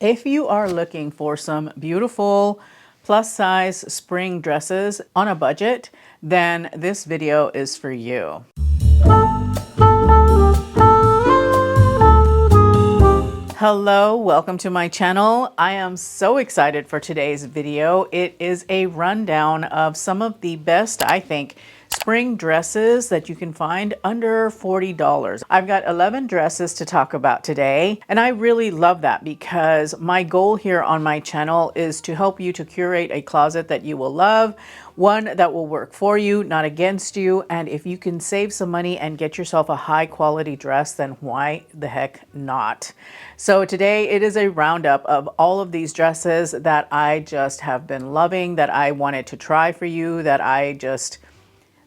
If you are looking for some beautiful plus size spring dresses on a budget, then this video is for you. Hello, welcome to my channel. I am so excited for today's video. It is a rundown of some of the best, I think, spring dresses that you can find under $40. I've got 11 dresses to talk about today, and I really love that because my goal here on my channel is to help you to curate a closet that you will love, one that will work for you, not against you. And if you can save some money and get yourself a high quality dress, then why the heck not? So today it is a roundup of all of these dresses that I just have been loving, that I wanted to try for you,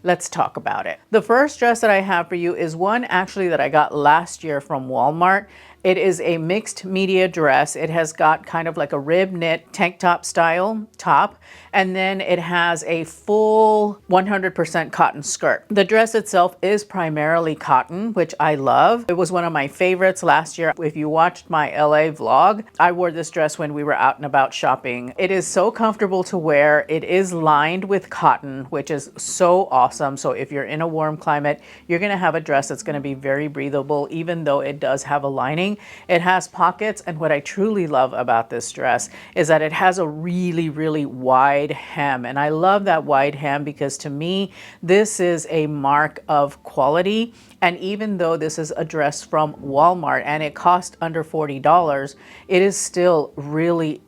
let's talk about it. The first dress that I have for you is one actually that I got last year from Walmart. It is a mixed media dress. It has got kind of like a rib knit tank top style top, and then it has a full 100% cotton skirt. The dress itself is primarily cotton, which I love. It was one of my favorites last year. If you watched my LA vlog, I wore this dress when we were out and about shopping. It is so comfortable to wear. It is lined with cotton, which is so awesome. So if you're in a warm climate, you're gonna have a dress that's gonna be very breathable, even though it does have a lining. It has pockets, and what I truly love about this dress is that it has a really, really wide hem. And I love that wide hem because to me, this is a mark of quality. And even though this is a dress from Walmart and it cost under $40, it is still really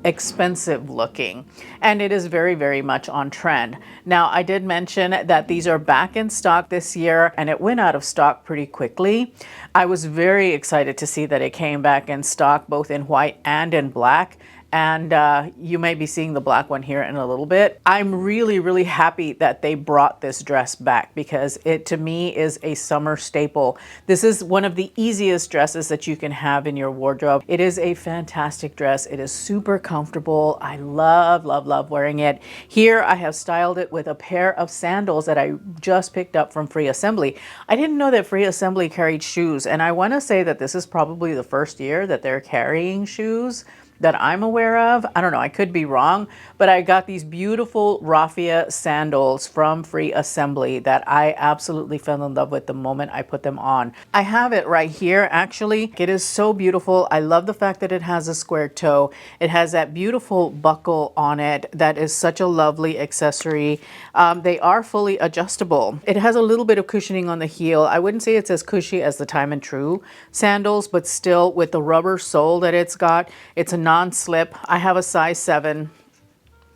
expensive looking, and it is very, very much on trend. Now, I did mention that these are back in stock this year, and it went out of stock pretty quickly. I was very excited to see that it came back in stock both in white and in black. And you may be seeing the black one here in a little bit. I'm really, really happy that they brought this dress back because it, to me, is a summer staple. This is one of the easiest dresses that you can have in your wardrobe. It is a fantastic dress. It is super comfortable. I love, love, love wearing it. Here, I have styled it with a pair of sandals that I just picked up from Free Assembly. I didn't know that Free Assembly carried shoes, and I want to say that this is probably the first year that they're carrying shoes that I'm aware of. I don't know, I could be wrong, but I got these beautiful raffia sandals from Free Assembly that I absolutely fell in love with the moment I put them on. I have it right here, actually. It is so beautiful. I love the fact that it has a square toe. It has that beautiful buckle on it that is such a lovely accessory. They are fully adjustable. It has a little bit of cushioning on the heel. I wouldn't say it's as cushy as the Time and True sandals, but still with the rubber sole that it's got, it's a non-slip. I have a size 7.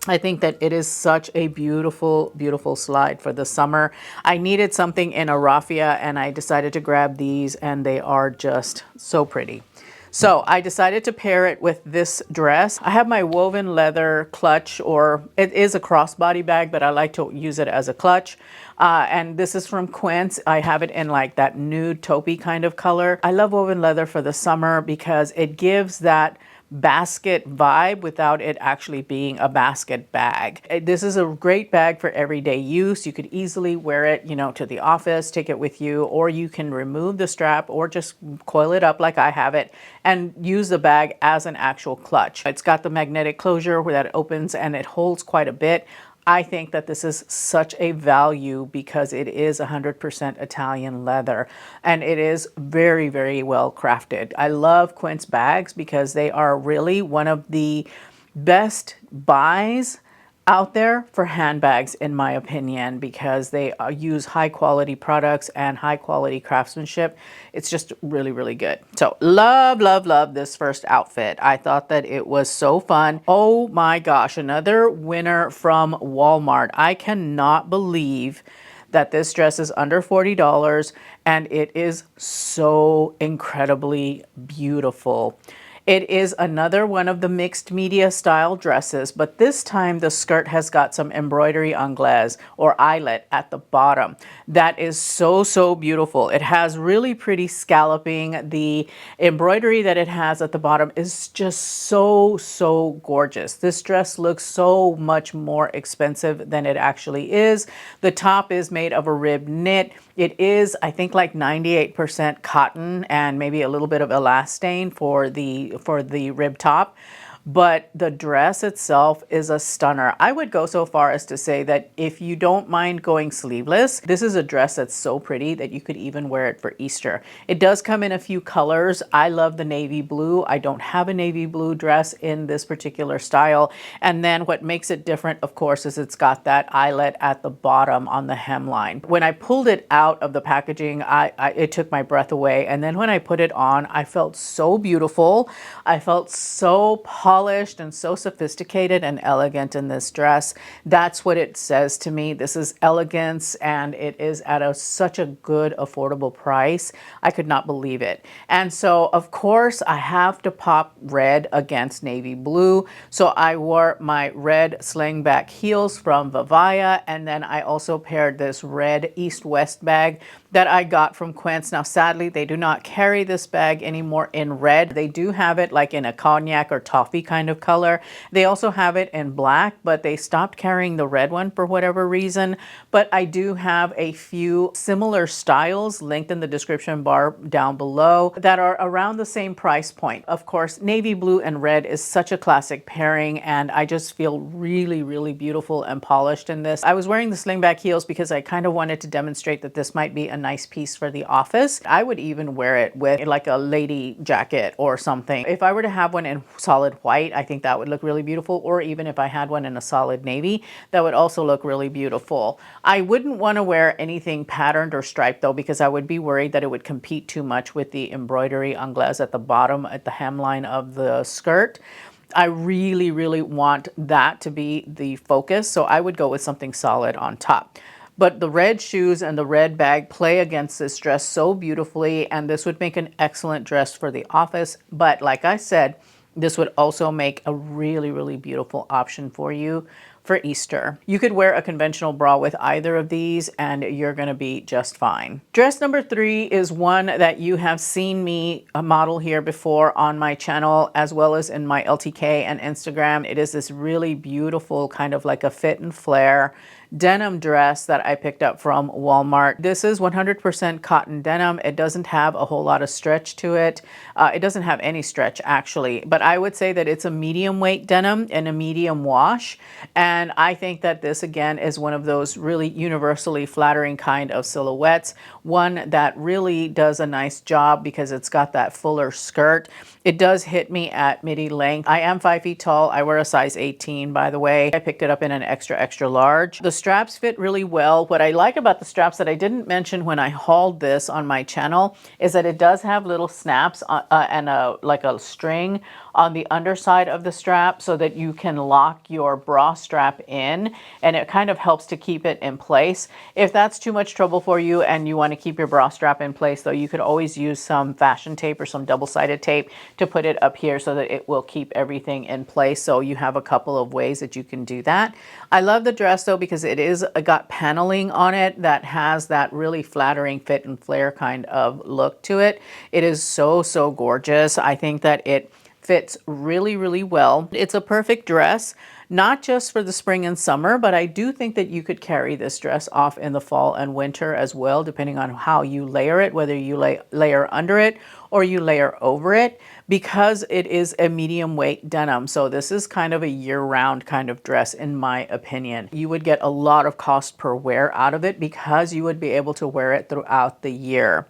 I think that it is such a beautiful, beautiful slide for the summer. I needed something in a raffia and I decided to grab these, and they are just so pretty. So I decided to pair it with this dress. I have my woven leather clutch, or it is a crossbody bag, but I like to use it as a clutch. And this is from Quince. I have it in like that nude taupey kind of color. I love woven leather for the summer because it gives that basket vibe without it actually being a basket bag. This is a great bag for everyday use. You could easily wear it, you know, to the office, take it with you, or you can remove the strap or just coil it up like I have it and use the bag as an actual clutch. It's got the magnetic closure where that opens and it holds quite a bit. I think that this is such a value because it is 100% Italian leather and it is very, very well crafted. I love Quince bags because they are really one of the best buys out there for handbags, in my opinion, because they use high quality products and high quality craftsmanship. It's just really, really good. So love, love, love this first outfit. I thought that it was so fun. Oh my gosh, another winner from Walmart. I cannot believe that this dress is under $40 and it is so incredibly beautiful. It is another one of the mixed media style dresses, but this time the skirt has got some embroidery anglaise or eyelet at the bottom. That is so, so beautiful. It has really pretty scalloping. The embroidery that it has at the bottom is just so, so gorgeous. This dress looks so much more expensive than it actually is. The top is made of a rib knit. It is, I think, like 98% cotton and maybe a little bit of elastane for the for the rib top. But the dress itself is a stunner. I would go so far as to say that if you don't mind going sleeveless, this is a dress that's so pretty that you could even wear it for Easter. It does come in a few colors. I love the navy blue. I don't have a navy blue dress in this particular style. And then what makes it different, of course, is it's got that eyelet at the bottom on the hemline. When I pulled it out of the packaging, it took my breath away. And then when I put it on, I felt so beautiful. I felt so polished and so sophisticated and elegant in this dress. That's what it says to me. This is elegance, and it is at such a good, affordable price. I could not believe it. And so, of course, I have to pop red against navy blue. So I wore my red slingback heels from Vivaya, and then I also paired this red East-West bag that I got from Quince. Now, sadly, they do not carry this bag anymore in red. They do have it like in a cognac or toffee kind of color. They also have it in black, but they stopped carrying the red one for whatever reason. But I do have a few similar styles linked in the description bar down below that are around the same price point. Of course, navy blue and red is such a classic pairing, and I just feel really, really beautiful and polished in this. I was wearing the slingback heels because I kind of wanted to demonstrate that this might be a nice piece for the office. I would even wear it with like a lady jacket or something. If I were to have one in solid white, I think that would look really beautiful. Or even if I had one in a solid navy, that would also look really beautiful. I wouldn't want to wear anything patterned or striped though, because I would be worried that it would compete too much with the embroidery anglaise at the bottom at the hemline of the skirt. I really, really want that to be the focus. So I would go with something solid on top. But the red shoes and the red bag play against this dress so beautifully, and this would make an excellent dress for the office. But like I said, this would also make a really, really beautiful option for you for Easter. You could wear a conventional bra with either of these and you're gonna be just fine. Dress number 3 is one that you have seen me model here before on my channel, as well as in my LTK and Instagram. It is this really beautiful kind of like a fit and flare denim dress that I picked up from Walmart. This is 100% cotton denim. It doesn't have a whole lot of stretch to it. It doesn't have any stretch actually, but I would say that it's a medium weight denim and a medium wash. And I think that this again is one of those really universally flattering kind of silhouettes. One that really does a nice job because it's got that fuller skirt. It does hit me at midi length. I am 5 feet tall. I wear a size 18, by the way. I picked it up in an extra, extra large. The straps fit really well. What I like about the straps that I didn't mention when I hauled this on my channel is that it does have little snaps and like a string on the underside of the strap so that you can lock your bra strap in, and it kind of helps to keep it in place. If that's too much trouble for you and you want to keep your bra strap in place though, you could always use some fashion tape or some double-sided tape to put it up here so that it will keep everything in place. So you have a couple of ways that you can do that. I love the dress though because it is got paneling on it that has that really flattering fit and flare kind of look to it. It is so, so gorgeous. I think that it fits really, really well. It's a perfect dress, not just for the spring and summer, but I do think that you could carry this dress off in the fall and winter as well, depending on how you layer it, whether you layer under it or you layer over it, because it is a medium weight denim. So this is kind of a year-round kind of dress, in my opinion. You would get a lot of cost per wear out of it because you would be able to wear it throughout the year.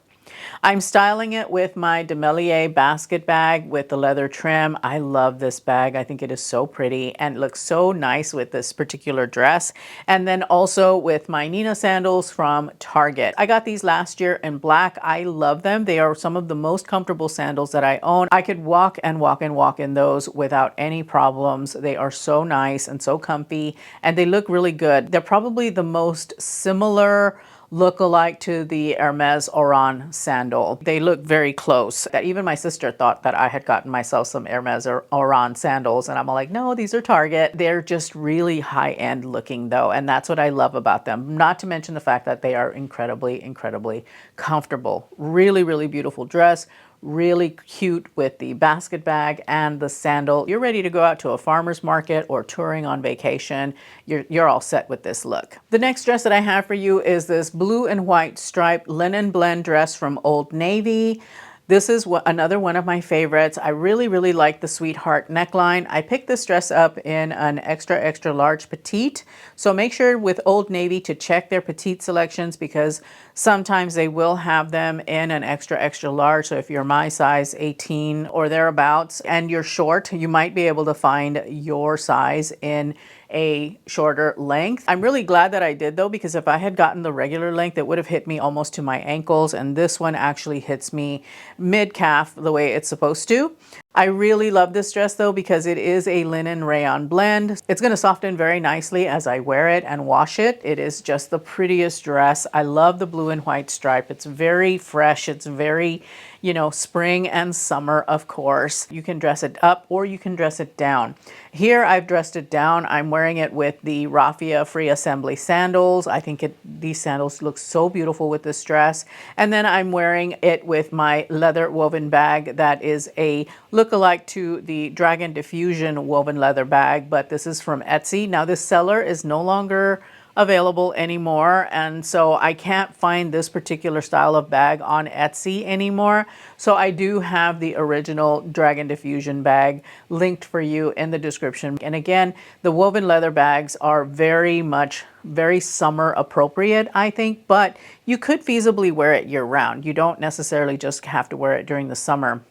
I'm styling it with my Demelier basket bag with the leather trim. I love this bag. I think it is so pretty and looks so nice with this particular dress. And then also with my Nina sandals from Target. I got these last year in black. I love them. They are some of the most comfortable sandals that I own. I could walk and walk and walk in those without any problems. They are so nice and so comfy, and they look really good. They're probably the most similar look-alike to the Hermes Oran sandal. They look very close. Even my sister thought that I had gotten myself some Hermes or Oran sandals, and I'm like, no, these are Target. They're just really high-end looking though, and that's what I love about them. Not to mention the fact that they are incredibly, incredibly comfortable. Really, really beautiful dress. Really cute with the basket bag and the sandal. You're ready to go out to a farmer's market or touring on vacation. You're all set with this look. The next dress that I have for you is this blue and white striped linen blend dress from Old Navy. This is another one of my favorites. I really like the sweetheart neckline. I picked this dress up in an extra large petite. So make sure with Old Navy to check their petite selections, because sometimes they will have them in an extra large. So if you're my size 18 or thereabouts and you're short, you might be able to find your size in a shorter length. I'm really glad that I did though, because if I had gotten the regular length, it would have hit me almost to my ankles, and this one actually hits me mid-calf the way it's supposed to. I really love this dress though, because it is a linen rayon blend. It's going to soften very nicely as I wear it and wash it. It is just the prettiest dress. I love the blue and white stripe. It's very fresh. It's very, you know, spring and summer, of course. You can dress it up or you can dress it down. Here I've dressed it down. I'm wearing it with the raffia free assembly sandals. I think these sandals look so beautiful with this dress. And then I'm wearing it with my leather woven bag that is a look-alike to the Dragon Diffusion woven leather bag, but this is from Etsy. Now this seller is no longer available anymore, and so I can't find this particular style of bag on Etsy anymore. So I do have the original Dragon Diffusion bag linked for you in the description. And again, the woven leather bags are very summer appropriate, I think, but you could feasibly wear it year round. You don't necessarily just have to wear it during the summer.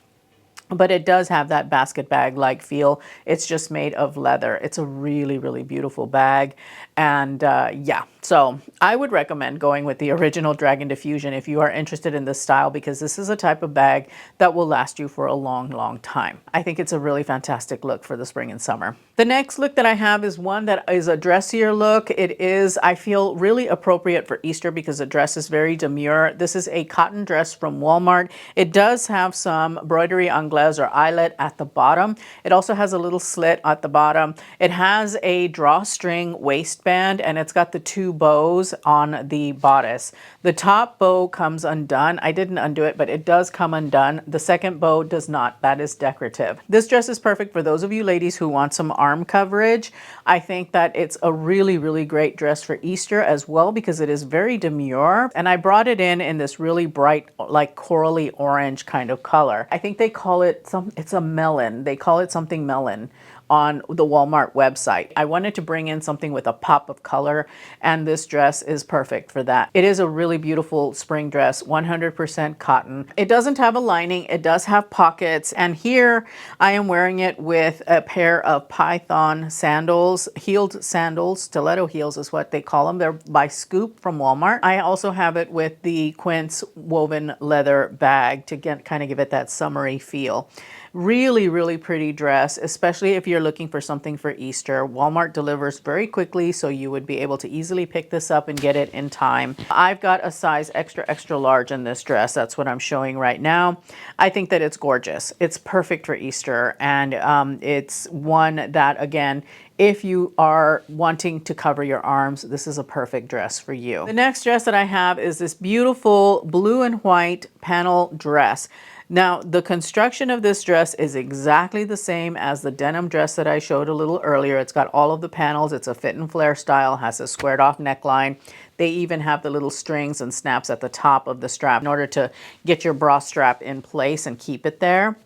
But it does have that basket bag-like feel. It's just made of leather. It's a really beautiful bag. And yeah, so I would recommend going with the original Dragon Diffusion if you are interested in this style, because this is a type of bag that will last you for a long time. I think it's a really fantastic look for the spring and summer. The next look that I have is one that is a dressier look. It is, I feel, really appropriate for Easter because the dress is very demure. This is a cotton dress from Walmart. It does have some embroidery anglaise or eyelet at the bottom. It also has a little slit at the bottom. It has a drawstring waistband, and it's got the two bows on the bodice. The top bow comes undone. I didn't undo it, but it does come undone. The second bow does not. That is decorative. This dress is perfect for those of you ladies who want some arm coverage. I think that it's a really great dress for Easter as well, because it is very demure. And I brought it in this really bright, like corally orange kind of color. I think they call it it's a melon. They call it something melon on the Walmart website. I wanted to bring in something with a pop of color, and this dress is perfect for that. It is a really beautiful spring dress, 100% cotton. It doesn't have a lining. It does have pockets, and here I am wearing it with a pair of python sandals, heeled sandals. Stiletto heels is what they call them. They're by Scoop from Walmart. I also have it with the Quince woven leather bag to kind of give it that summery feel. Really pretty dress, especially if you're looking for something for Easter. Walmart delivers very quickly, so you would be able to easily pick this up and get it in time. I've got a size extra large in this dress. That's what I'm showing right now. I think that it's gorgeous. It's perfect for Easter, and it's one that, again, if you are wanting to cover your arms, this is a perfect dress for you. The next dress that I have is this beautiful blue and white panel dress. Now, the construction of this dress is exactly the same as the denim dress that I showed a little earlier. It's got all of the panels. It's a fit and flare style, has a squared off neckline. They even have the little strings and snaps at the top of the strap in order to get your bra strap in place and keep it there.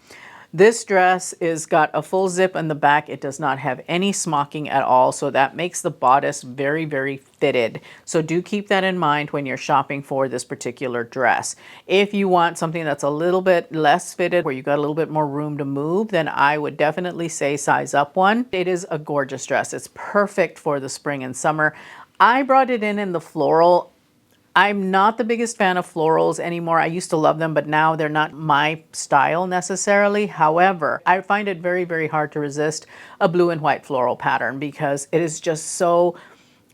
This dress is got a full zip in the back. It does not have any smocking at all, so that makes the bodice very fitted. So do keep that in mind when you're shopping for this particular dress. If you want something that's a little bit less fitted, where you've got a little bit more room to move, then I would definitely say size up one. It is a gorgeous dress. It's perfect for the spring and summer. I brought it in the floral. I'm not the biggest fan of florals anymore. I used to love them, but now they're not my style necessarily. However, I find it very hard to resist a blue and white floral pattern because it is just so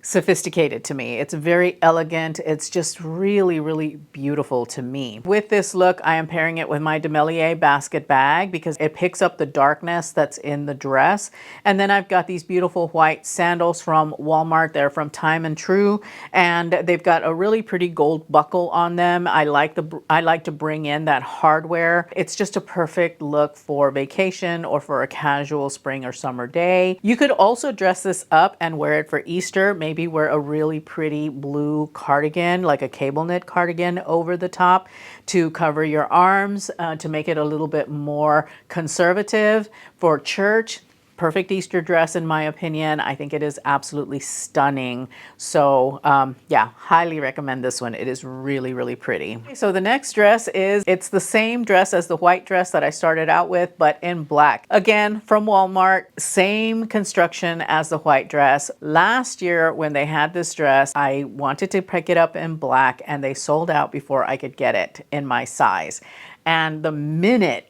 sophisticated to me. It's very elegant. It's just really beautiful to me. With this look, I am pairing it with my Demelier basket bag because it picks up the darkness that's in the dress. And then I've got these beautiful white sandals from Walmart. They're from Time and True, and they've got a really pretty gold buckle on them. I like to bring in that hardware. It's just a perfect look for vacation or for a casual spring or summer day. You could also dress this up and wear it for Easter, maybe maybe wear a really pretty blue cardigan, like a cable knit cardigan over the top to cover your arms, to make it a little bit more conservative. For church, perfect Easter dress in my opinion. I think it is absolutely stunning. So yeah, highly recommend this one. It is really, really pretty. Okay, so the next dress it's the same dress as the white dress that I started out with, but in black. Again, from Walmart, same construction as the white dress. Last year when they had this dress, I wanted to pick it up in black and they sold out before I could get it in my size. And the minute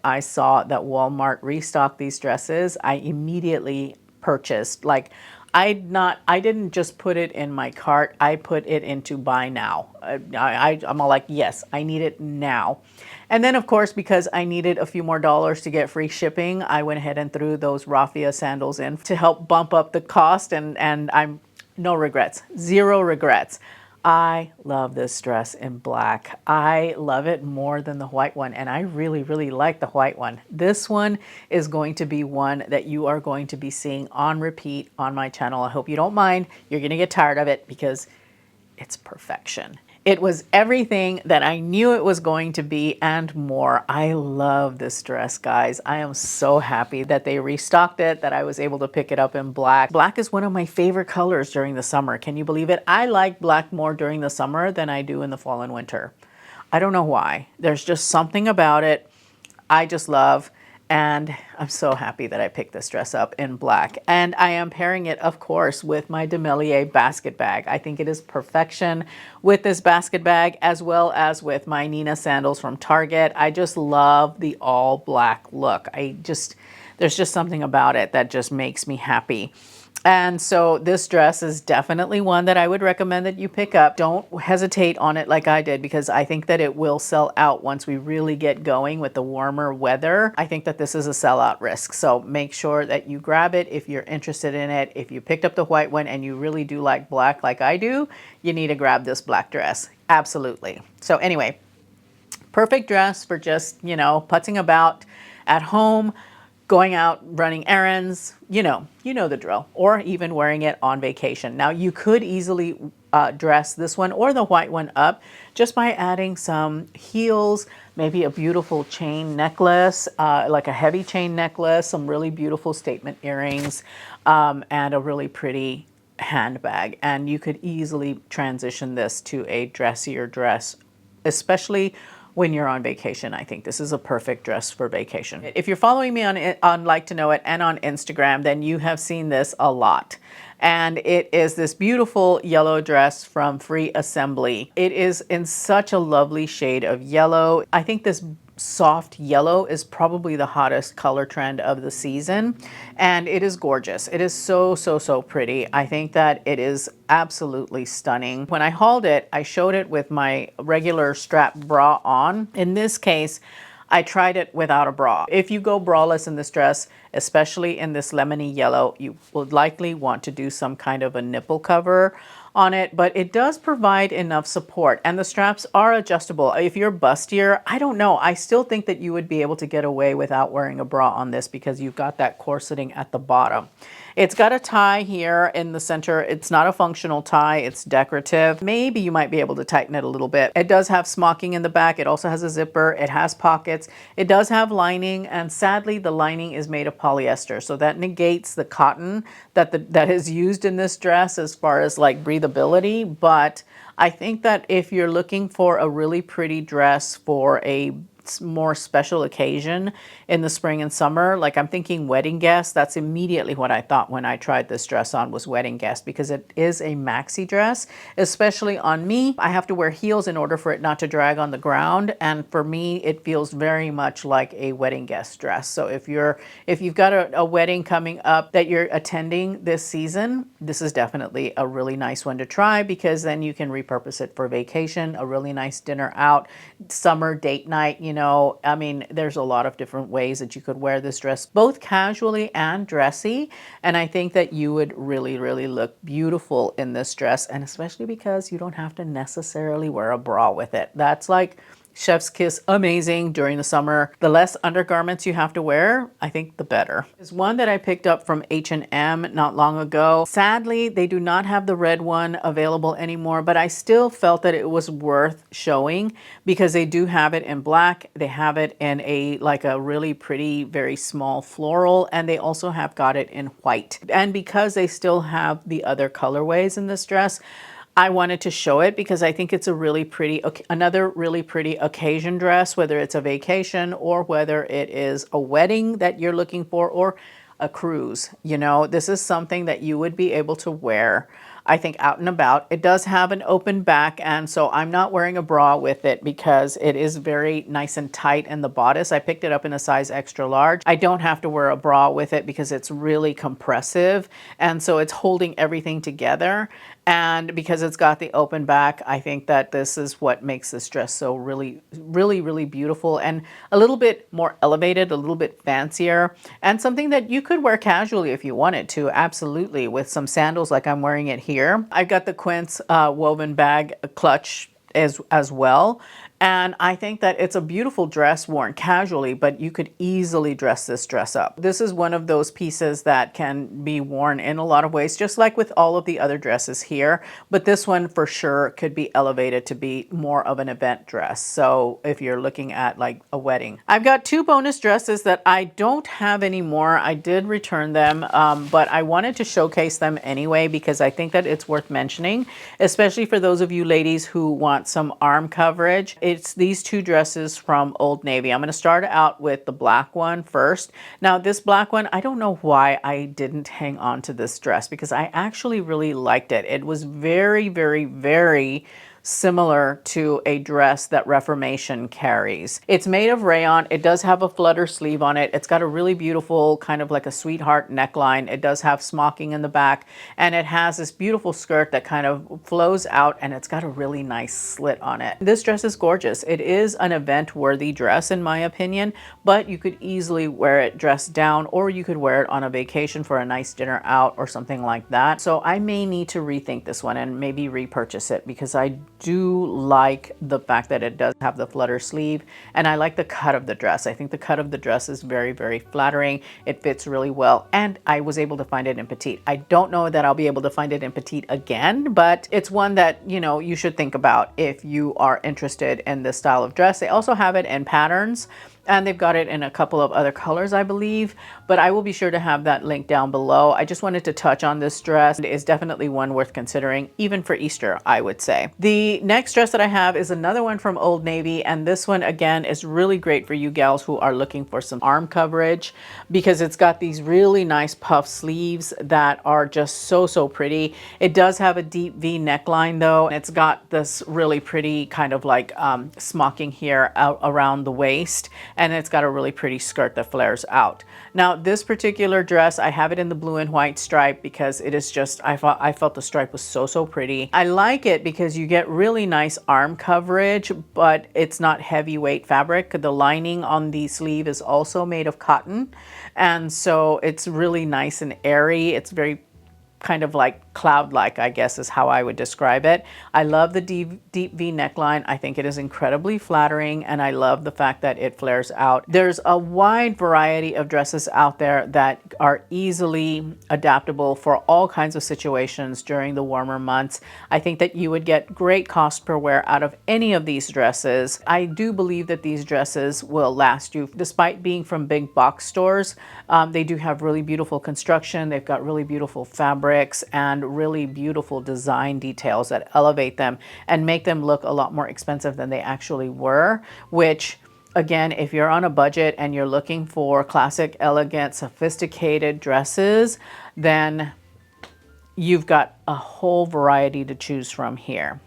I saw that Walmart restocked these dresses, I immediately purchased. Like, I didn't just put it in my cart, I put it into buy now. I'm all like, yes, I need it now. And then of course, because I needed a few more dollars to get free shipping, I went ahead and threw those raffia sandals in to help bump up the cost, and I'm no regrets, zero regrets. I love this dress in black. I love it more than the white one, and I really, really like the white one. This one is going to be one that you are going to be seeing on repeat on my channel. I hope you don't mind. You're gonna get tired of it because it's perfection. It was everything that I knew it was going to be and more. I love this dress, guys. I am so happy that they restocked it, that I was able to pick it up in black. Black is one of my favorite colors during the summer. Can you believe it? I like black more during the summer than I do in the fall and winter. I don't know why. There's just something about it I just love. And I'm so happy that I picked this dress up in black. And I am pairing it, of course, with my Demier basket bag. I think it is perfection with this basket bag, as well as with my Nina sandals from Target. I just love the all black look. There's just something about it that just makes me happy. And so this dress is definitely one that I would recommend that you pick up. Don't hesitate on it like I did, because I think that it will sell out once we really get going with the warmer weather. I think that this is a sellout risk. So make sure that you grab it if you're interested in it. If you picked up the white one and you really do like black like I do, you need to grab this black dress. Absolutely. So anyway, perfect dress for just, you know, putzing about at home, going out, running errands, you know the drill, or even wearing it on vacation. Now you could easily dress this one or the white one up just by adding some heels, maybe a beautiful chain necklace, like a heavy chain necklace, some really beautiful statement earrings, and a really pretty handbag. And you could easily transition this to a dressier dress, especially when you're on vacation. I think this is a perfect dress for vacation. If you're following me on Like to Know It and on Instagram, then you have seen this a lot. And it is this beautiful yellow dress from Free Assembly. It is in such a lovely shade of yellow. I think this soft yellow is probably the hottest color trend of the season, and it is gorgeous. It is so, so, so pretty. I think that it is absolutely stunning. When I hauled it, I showed it with my regular strap bra on. In this case, I tried it without a bra. If you go braless in this dress, especially in this lemony yellow, you would likely want to do some kind of a nipple cover on it, but it does provide enough support, and the straps are adjustable. If you're bustier, I don't know, I still think that you would be able to get away without wearing a bra on this, because you've got that corseting at the bottom. It's got a tie here in the center. It's not a functional tie, it's decorative. Maybe you might be able to tighten it a little bit. It does have smocking in the back. It also has a zipper. It has pockets. It does have lining, and sadly the lining is made of polyester, so that negates the cotton that is used in this dress as far as like breathability. But I think that if you're looking for a really pretty dress for a more special occasion in the spring and summer, like I'm thinking wedding guest, that's immediately what I thought when I tried this dress on, was wedding guest, because it is a maxi dress, especially on me. I have to wear heels in order for it not to drag on the ground, and for me it feels very much like a wedding guest dress. So if you've got a wedding coming up that you're attending this season, this is definitely a really nice one to try, because then you can repurpose it for vacation, a really nice dinner out, summer date night. You know, I mean, there's a lot of different ways that you could wear this dress, both casually and dressy. And I think that you would really, really look beautiful in this dress. And especially because you don't have to necessarily wear a bra with it. That's like Chef's kiss, amazing during the summer. The less undergarments you have to wear, I think the better. There's one that I picked up from H&M not long ago. Sadly, they do not have the red one available anymore, but I still felt that it was worth showing because they do have it in black. They have it in a really pretty, very small floral, and they also have got it in white. And because they still have the other colorways in this dress, I wanted to show it because I think it's a really pretty, another really pretty occasion dress, whether it's a vacation or whether it is a wedding that you're looking for or a cruise. You know, this is something that you would be able to wear, I think, out and about. It does have an open back, and so I'm not wearing a bra with it because it is very nice and tight in the bodice. I picked it up in a size extra large. I don't have to wear a bra with it because it's really compressive, and so it's holding everything together. And because it's got the open back, I think that this is what makes this dress so really, really, really beautiful and a little bit more elevated, a little bit fancier, and something that you could wear casually if you wanted to, absolutely, with some sandals like I'm wearing it here. I've got the Quince woven bag clutch as well. And I think that it's a beautiful dress worn casually, but you could easily dress this dress up. This is one of those pieces that can be worn in a lot of ways, just like with all of the other dresses here. But this one for sure could be elevated to be more of an event dress. So if you're looking at like a wedding. I've got two bonus dresses that I don't have anymore. I did return them, but I wanted to showcase them anyway because I think that it's worth mentioning, especially for those of you ladies who want some arm coverage. It's these two dresses from Old Navy. I'm going to start out with the black one first. Now this black one, I don't know why I didn't hang on to this dress because I actually really liked it. It was very, very, very similar to a dress that Reformation carries. It's made of rayon. It does have a flutter sleeve on it. It's got a really beautiful kind of like a sweetheart neckline. It does have smocking in the back, and it has this beautiful skirt that kind of flows out, and it's got a really nice slit on it. This dress is gorgeous. It is an event-worthy dress in my opinion, but you could easily wear it dressed down, or you could wear it on a vacation for a nice dinner out or something like that. So I may need to rethink this one and maybe repurchase it because I do like the fact that it does have the flutter sleeve, and I like the cut of the dress. I think the cut of the dress is very, very flattering. It fits really well, and I was able to find it in petite. I don't know that I'll be able to find it in petite again, but it's one that, you know, you should think about if you are interested in this style of dress. They also have it in patterns, and they've got it in a couple of other colors, I believe, but I will be sure to have that link down below. I just wanted to touch on this dress. It is definitely one worth considering, even for Easter, I would say. The next dress that I have is another one from Old Navy, and this one, again, is really great for you gals who are looking for some arm coverage because it's got these really nice puff sleeves that are just so, so pretty. It does have a deep V neckline, though, and it's got this really pretty kind of like smocking here out around the waist, and it's got a really pretty skirt that flares out. Now this particular dress, I have it in the blue and white stripe because it is just, I felt the stripe was so, so pretty. I like it because you get really nice arm coverage, but it's not heavyweight fabric. The lining on the sleeve is also made of cotton, and so it's really nice and airy. It's very kind of like cloud-like, I guess is how I would describe it. I love the deep V neckline. I think it is incredibly flattering, and I love the fact that it flares out. There's a wide variety of dresses out there that are easily adaptable for all kinds of situations during the warmer months. I think that you would get great cost per wear out of any of these dresses. I do believe that these dresses will last you, despite being from big box stores. They do have really beautiful construction. They've got really beautiful fabrics and really beautiful design details that elevate them and make them look a lot more expensive than they actually were, which, again, if you're on a budget and you're looking for classic, elegant, sophisticated dresses, then you've got a whole variety to choose from here.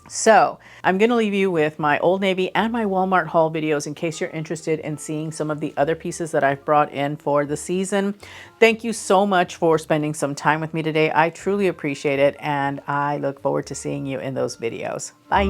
So I'm going to leave you with my Old Navy and my Walmart haul videos in case you're interested in seeing some of the other pieces that I've brought in for the season. Thank you so much for spending some time with me today. I truly appreciate it, and I look forward to seeing you in those videos. Bye.